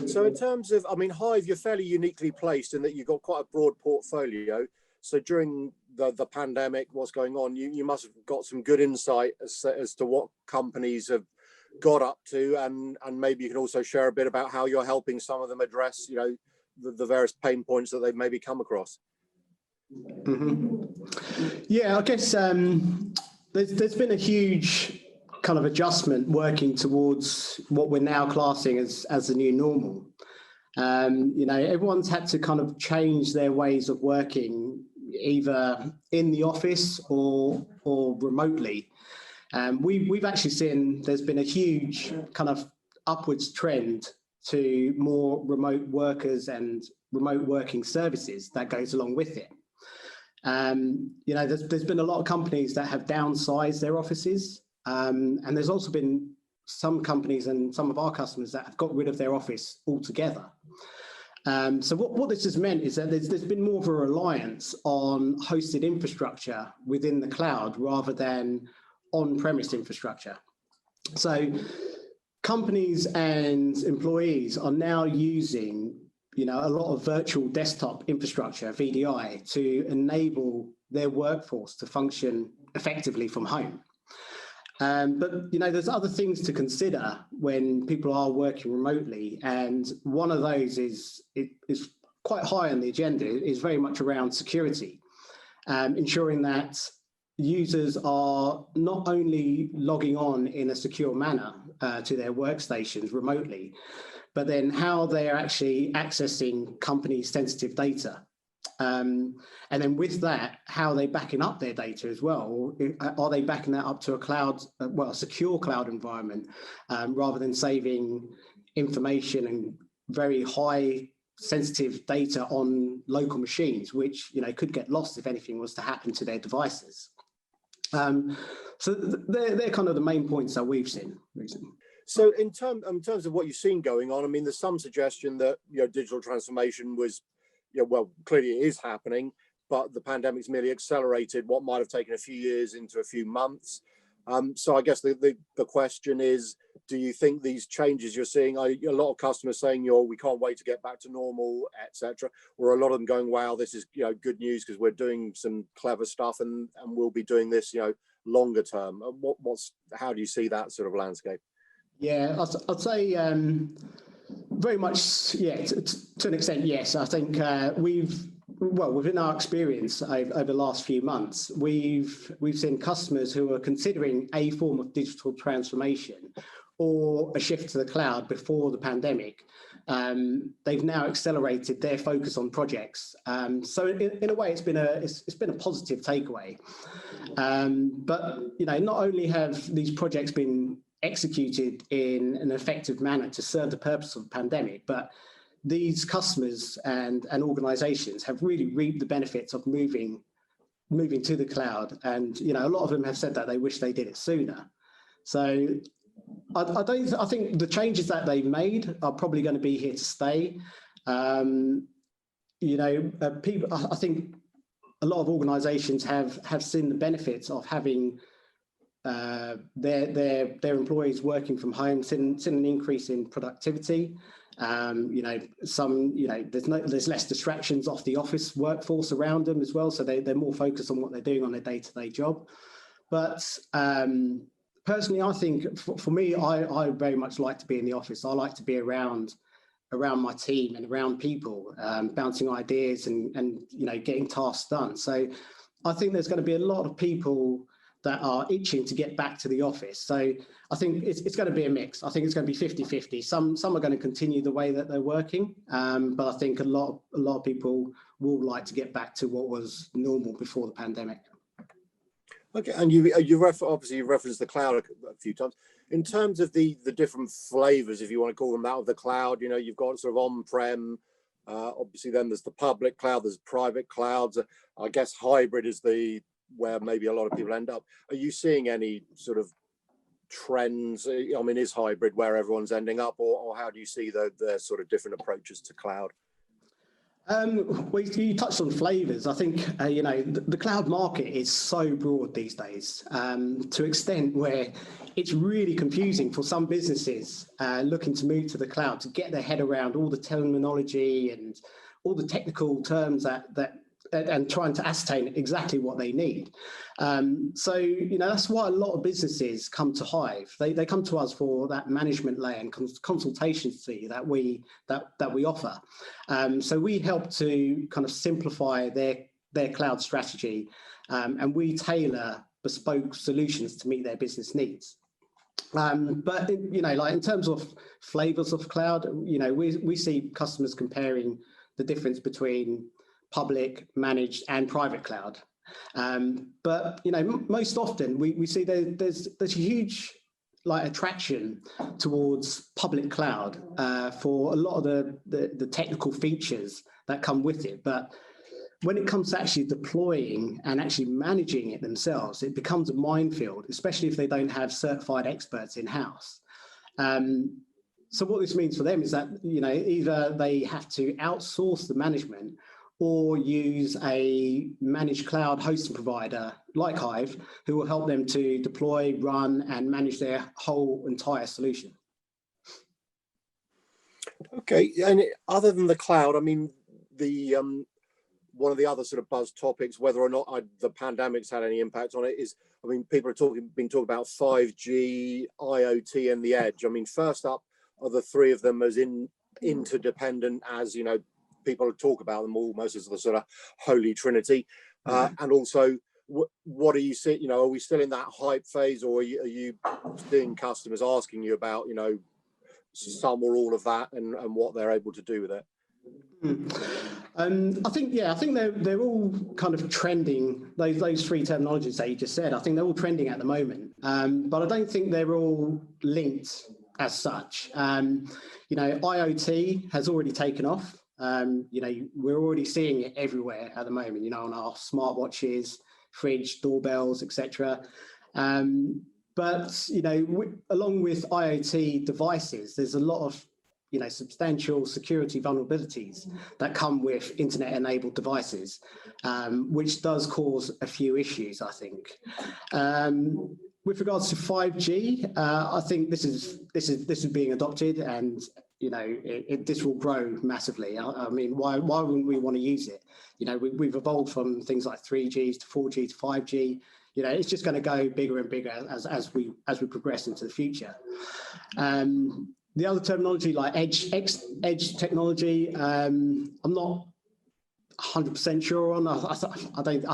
So in terms of, I mean, Hyve, you're fairly uniquely placed in that you've got quite a broad portfolio. So during the pandemic, what's going on, you must have got some good insight as to what companies have got up to, and maybe you can also share a bit about how you're helping some of them address, you know, the various pain points that they've maybe come across. Yeah, I guess there's been a huge kind of adjustment working towards what we're now classing as the new normal. You know, everyone's had to kind of change their ways of working, either in the office or remotely. We've actually seen there's been a huge kind of upwards trend to more remote workers and remote working services that goes along with it. You know, there's been a lot of companies that have downsized their offices, and there's also been some companies and some of our customers that have got rid of their office altogether. So what this has meant is that there's been more of a reliance on hosted infrastructure within the cloud rather than on-premise infrastructure. So companies and employees are now using, you know, a lot of virtual desktop infrastructure, VDI, to enable their workforce to function effectively from home. But, you know, there's other things to consider when people are working remotely. And one of those is quite high on the agenda, is very much around security, ensuring that users are not only logging on in a secure manner to their workstations remotely, but then how they're actually accessing company sensitive data. And then with that, how are they backing up their data as well? Are they backing that up to a cloud, well, a secure cloud environment, rather than saving information and very high sensitive data on local machines, which, you know, could get lost if anything was to happen to their devices. So they're kind of the main points that we've seen recently. So in terms of what you've seen going on, I mean, there's some suggestion that, you know, digital transformation was, you know, well, clearly it is happening, but the pandemic's merely accelerated what might have taken a few years into a few months. So I guess the question is, do you think these changes you're seeing, are a lot of customers saying, we can't wait to get back to normal, etc., or a lot of them going, wow, this is, you know, good news because we're doing some clever stuff and we'll be doing this, you know, longer term? How do you see that sort of landscape? Yeah, I'd say very much, yeah, to an extent, yes. I think within our experience over the last few months, we've seen customers who are considering a form of digital transformation or a shift to the cloud before the pandemic. They've now accelerated their focus on projects. So in a way, it's been a positive takeaway. But, you know, not only have these projects been executed in an effective manner to serve the purpose of the pandemic, but these customers and organizations have really reaped the benefits of moving to the cloud. And, you know, a lot of them have said that they wish they did it sooner. So I think the changes that they've made are probably going to be here to stay. You know, I think a lot of organizations have seen the benefits of having their employees working from home, seen an increase in productivity. You know, there's less distractions off the office workforce around them as well, so they're more focused on what they're doing on their day-to-day job. But personally, I think for me, I very much like to be in the office. I like to be around my team and around people, bouncing ideas and you know, getting tasks done. So I think there's going to be a lot of people that are itching to get back to the office. So I think it's going to be a mix. I think it's going to be 50-50. Some are going to continue the way that they're working, but I think a lot of people will like to get back to what was normal before the pandemic. Okay, and you referenced the cloud a few times. In terms of the different flavors, if you want to call them that, of the cloud, you know, you've got sort of on-prem, obviously then there's the public cloud, there's private clouds. I guess hybrid is where maybe a lot of people end up. Are you seeing any sort of trends? I mean, is hybrid where everyone's ending up, or how do you see the sort of different approaches to cloud? Well, you touched on flavors. I think, the cloud market is so broad these days, to an extent where it's really confusing for some businesses looking to move to the cloud to get their head around all the terminology and all the technical terms and trying to ascertain exactly what they need. That's why a lot of businesses come to Hyve. They come to us for that management layer and consultancy that we offer. So we help to kind of simplify their cloud strategy, and we tailor bespoke solutions to meet their business needs. But in terms of flavors of cloud, we see customers comparing the difference between public, managed, and private cloud. But most often we see there's a huge attraction towards public cloud for a lot of the technical features that come with it. But when it comes to actually deploying and actually managing it themselves, it becomes a minefield, especially if they don't have certified experts in-house. So what this means for them is that either they have to outsource the management or use a managed cloud hosting provider like Hyve, who will help them to deploy, run, and manage their whole entire solution. Okay, and other than the cloud, I mean, the one of the other sort of buzz topics, whether or not the pandemic's had any impact on it, is, I mean, people are been talking about 5G, IoT, and the edge. I mean, first up are the three of them as interdependent as, people talk about them almost as the sort of holy trinity. And also, what are you seeing? Are we still in that hype phase, or are you seeing customers asking you about, some or all of that, and what they're able to do with it? I think they're all kind of trending. Those three terminologies that you just said, I think they're all trending at the moment, but I don't think they're all linked as such. IoT has already taken off. We're already seeing it everywhere at the moment, on our smartwatches, fridge, doorbells, etc. But along with IoT devices, there's a lot of substantial security vulnerabilities that come with internet-enabled devices, which does cause a few issues, I think. With regards to 5G, I think this is being adopted, and this will grow massively. I mean, why wouldn't we want to use it? We've evolved from things like 3G to 4G to 5G. It's just going to go bigger and bigger as we progress into the future. The other terminology like edge technology, I'm not 100% sure on. I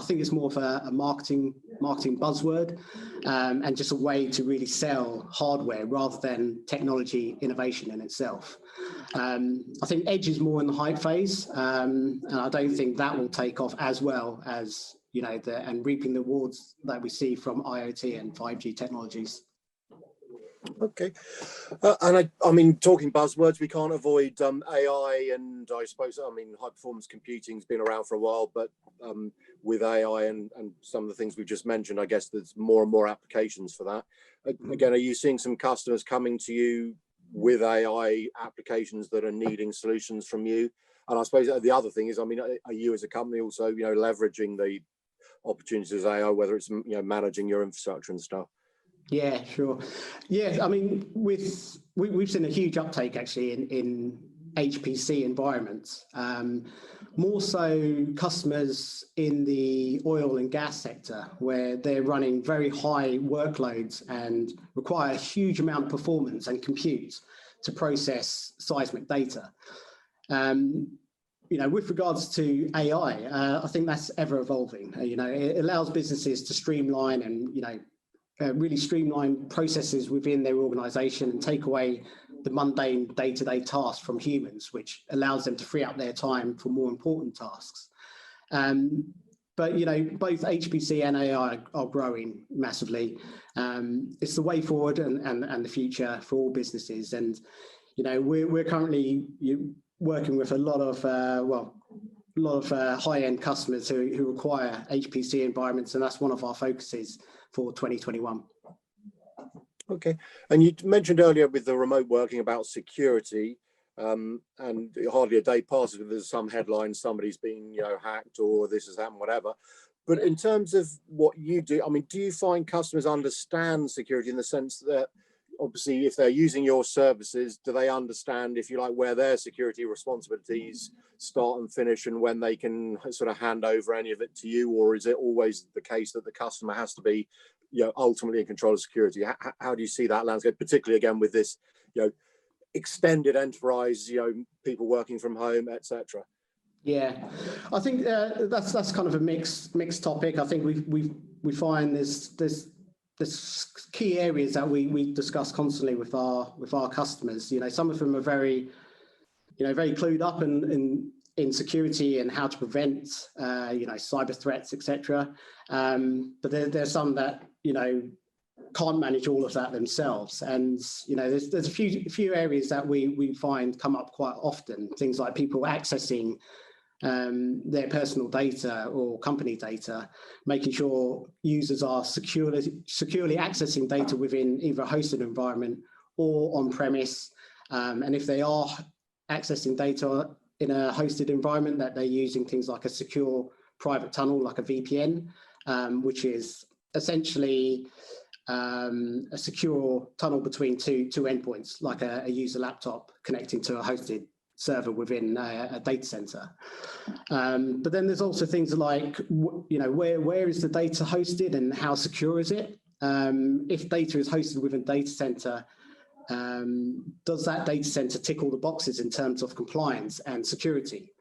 think it's more of a marketing buzzword, and just a way to really sell hardware rather than technology innovation in itself. I think edge is more in the hype phase, and I don't think that will take off as well as and reaping the rewards that we see from IoT and 5G technologies. Okay, and I mean, talking buzzwords, we can't avoid AI, and I suppose, I mean, high performance computing's been around for a while, but with AI and some of the things we've just mentioned, I guess there's more and more applications for that. Again, are you seeing some customers coming to you with AI applications that are needing solutions from you? And I suppose the other thing is, I mean, are you as a company also, leveraging the opportunities of AI, whether it's managing your infrastructure and stuff? Yeah, sure. Yeah, I mean, we've seen a huge uptake actually in HPC environments. More so customers in the oil and gas sector, where they're running very high workloads and require a huge amount of performance and compute to process seismic data. With regards to AI, I think that's ever evolving. It allows businesses to streamline and really streamline processes within their organization and take away the mundane day-to-day tasks from humans, which allows them to free up their time for more important tasks. But both HPC and AI are growing massively. It's the way forward and the future for all businesses. And we're currently working with a lot of high-end customers who require HPC environments, and that's one of our focuses for 2021. Okay, and you mentioned earlier with the remote working about security. and hardly a day passes without there's some headline, somebody's been, you know, hacked or this has happened, whatever. But in terms of what you do, I mean, do you find customers understand security in the sense that obviously if they're using your services, do they understand, if you like, where their security responsibilities start and finish and when they can sort of hand over any of it to you? Or is it always the case that the customer has to be, you know, ultimately in control of security? How do you see that landscape, particularly again with this, you know, extended enterprise, you know, people working from home, etc.? Yeah, I think that's kind of a mixed topic. I think we find there's key areas that we discuss constantly with our customers. You know, some of them are very clued up in security and how to prevent you know, cyber threats, etc. But there's some that, you know, can't manage all of that themselves. And, you know, there's a few areas that we find come up quite often. Things like people accessing their personal data or company data, making sure users are securely accessing data within either a hosted environment or on-premise. And if they are accessing data in a hosted environment, that they're using things like a secure private tunnel, like a VPN, which is essentially a secure tunnel between two endpoints, like a user laptop connecting to a hosted server within a data center. But then there's also things like, you know, where is the data hosted and how secure is it? If data is hosted within a data center, does that data center tick all the boxes in terms of compliance and security?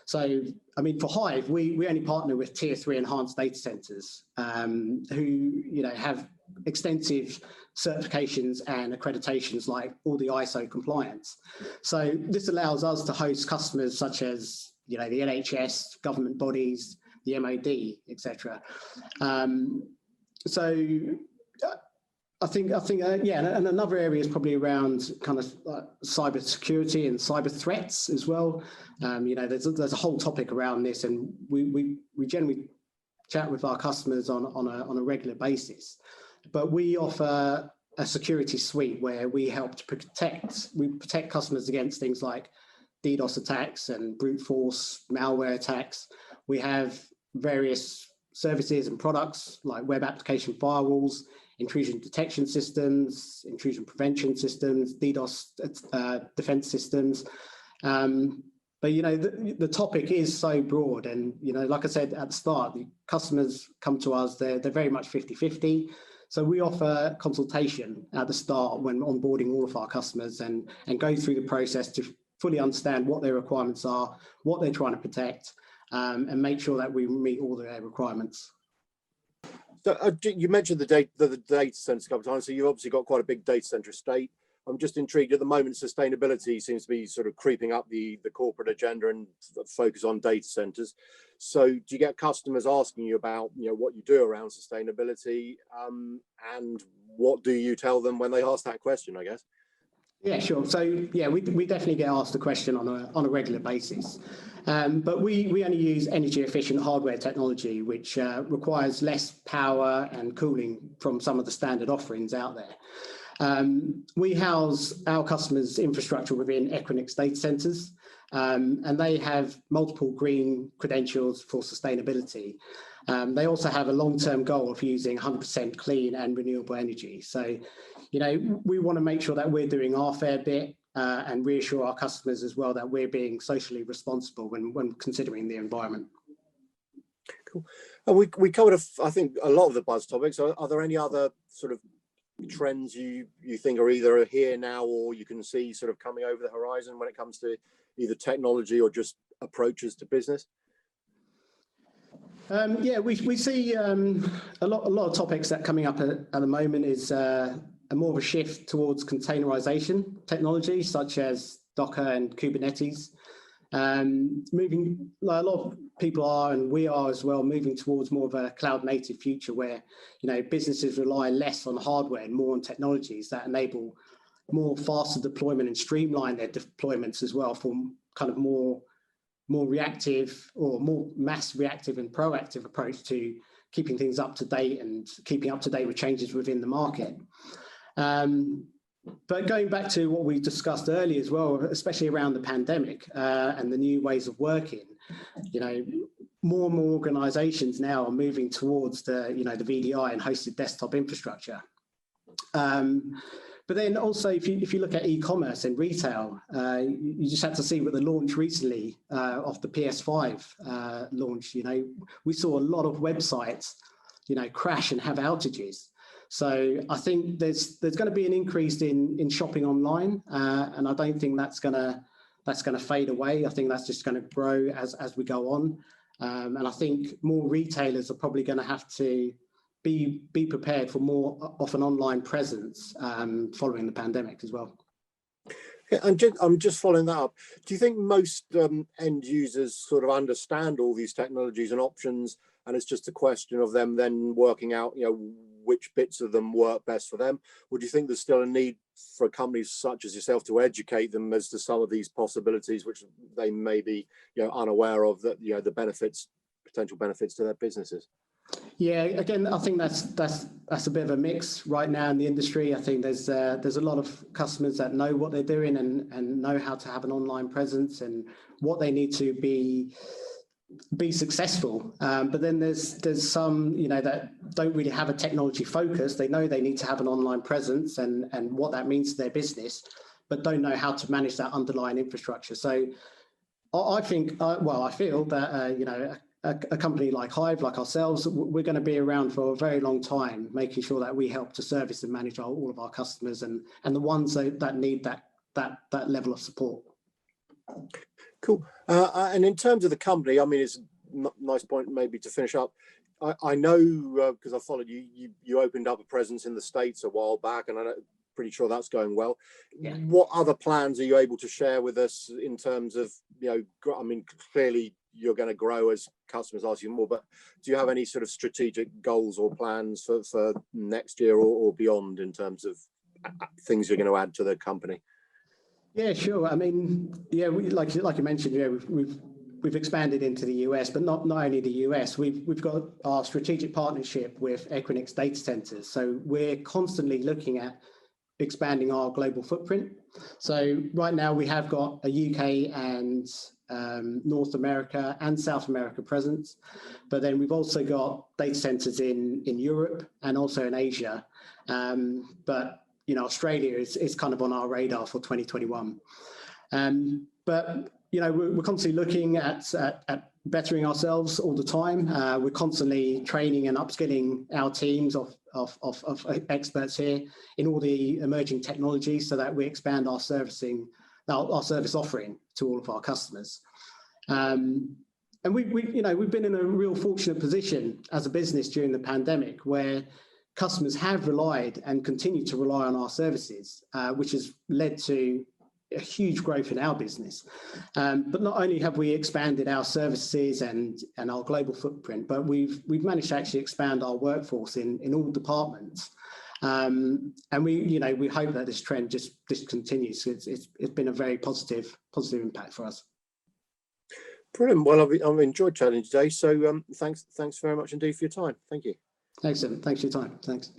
So, I mean, for Hyve, we only partner with tier 3 enhanced data centers who, you know, have extensive certifications and accreditations like all the ISO compliance. So this allows us to host customers such as, you know, the NHS, government bodies, the MOD, etc. So I think yeah, and another area is probably around kind of cyber security and cyber threats as well. You know, there's a whole topic around this, and we generally chat with our customers on a regular basis. But we offer a security suite where we help to protect customers against things like DDoS attacks and brute force malware attacks. We have various services and products like web application firewalls, intrusion detection systems, intrusion prevention systems, DDoS defense systems. But, you know, the topic is so broad, and, you know, like I said at the start, the customers come to us, they're very much 50-50. So we offer consultation at the start when onboarding all of our customers and go through the process to fully understand what their requirements are, what they're trying to protect, and make sure that we meet all their requirements. So you mentioned the data center a couple of times, so you've obviously got quite a big data center estate. I'm just intrigued at the moment, sustainability seems to be sort of creeping up the corporate agenda and focus on data centers. So do you get customers asking you about, you know, what you do around sustainability, and what do you tell them when they ask that question, I guess? Yeah, sure. So yeah, we definitely get asked the question on a regular basis. But we only use energy efficient hardware technology, which requires less power and cooling from some of the standard offerings out there. We house our customers' infrastructure within Equinix data centers, and they have multiple green credentials for sustainability. They also have a long-term goal of using 100% clean and renewable energy. So, you know, we want to make sure that we're doing our fair bit and reassure our customers as well that we're being socially responsible when considering the environment. Cool. And we covered, I think, a lot of the buzz topics. Are there any other sort of trends you think are either here now or you can see sort of coming over the horizon when it comes to either technology or just approaches to business? Yeah, we see a lot of topics that coming up at the moment is a more of a shift towards containerization technology such as Docker and Kubernetes. Moving, like a lot of people are, and we are as well, moving towards more of a cloud native future where, you know, businesses rely less on hardware and more on technologies that enable more faster deployment and streamline their deployments as well for kind of more reactive or more mass reactive and proactive approach to keeping things up to date and keeping up to date with changes within the market. But going back to what we discussed earlier as well, especially around the pandemic and the new ways of working, more and more organizations now are moving towards the VDI and hosted desktop infrastructure. But then also, if you look at e-commerce and retail, you just had to see with the launch recently of the PS5 launch. We saw a lot of websites, crash and have outages. So I think there's going to be an increase in shopping online, and I don't think that's going to fade away. I think that's just going to grow as we go on, and I think more retailers are probably going to have to be prepared for more of an online presence following the pandemic as well. Yeah, and I'm just following that up. Do you think most end users sort of understand all these technologies and options, and it's just a question of them then working out, which bits of them work best for them? Or do you think there's still a need for companies such as yourself to educate them as to some of these possibilities, which they may be, unaware of, that the potential benefits to their businesses? Yeah, again, I think that's a bit of a mix right now in the industry. I think there's a lot of customers that know what they're doing and know how to have an online presence and what they need to be successful. But then there's some that don't really have a technology focus. They know they need to have an online presence and what that means to their business, but don't know how to manage that underlying infrastructure. So I think, I feel that a company like Hyve, like ourselves, we're going to be around for a very long time, making sure that we help to service and manage all of our customers and the ones that need that level of support. Cool. And in terms of the company, I mean, it's a nice point maybe to finish up. I know, because I followed you opened up a presence in the States a while back, and I'm pretty sure that's going well. Yeah. What other plans are you able to share with us in terms of, I mean, clearly you're going to grow as customers ask you more, but do you have any sort of strategic goals or plans for next year or beyond in terms of things you're going to add to the company? Yeah, sure. I mean, like you mentioned, we've expanded into the US, but not only the US. We've got our strategic partnership with Equinix data centers. So we're constantly looking at expanding our global footprint. So right now we have got a UK and North America and South America presence, but then we've also got data centers in Europe and also in Asia. But Australia is kind of on our radar for 2021. But we're constantly looking at bettering ourselves all the time. We're constantly training and upskilling our teams of experts here in all the emerging technologies so that we expand our service offering to all of our customers. And we've been in a real fortunate position as a business during the pandemic where customers have relied and continue to rely on our services, which has led to a huge growth in our business. But not only have we expanded our services and our global footprint, but we've managed to actually expand our workforce in all departments. And we hope that this trend just continues. It's been a very positive impact for us. Brilliant. Well, I've enjoyed chatting today. So thanks very much indeed for your time. Thank you. Excellent. Thanks for your time. Thanks.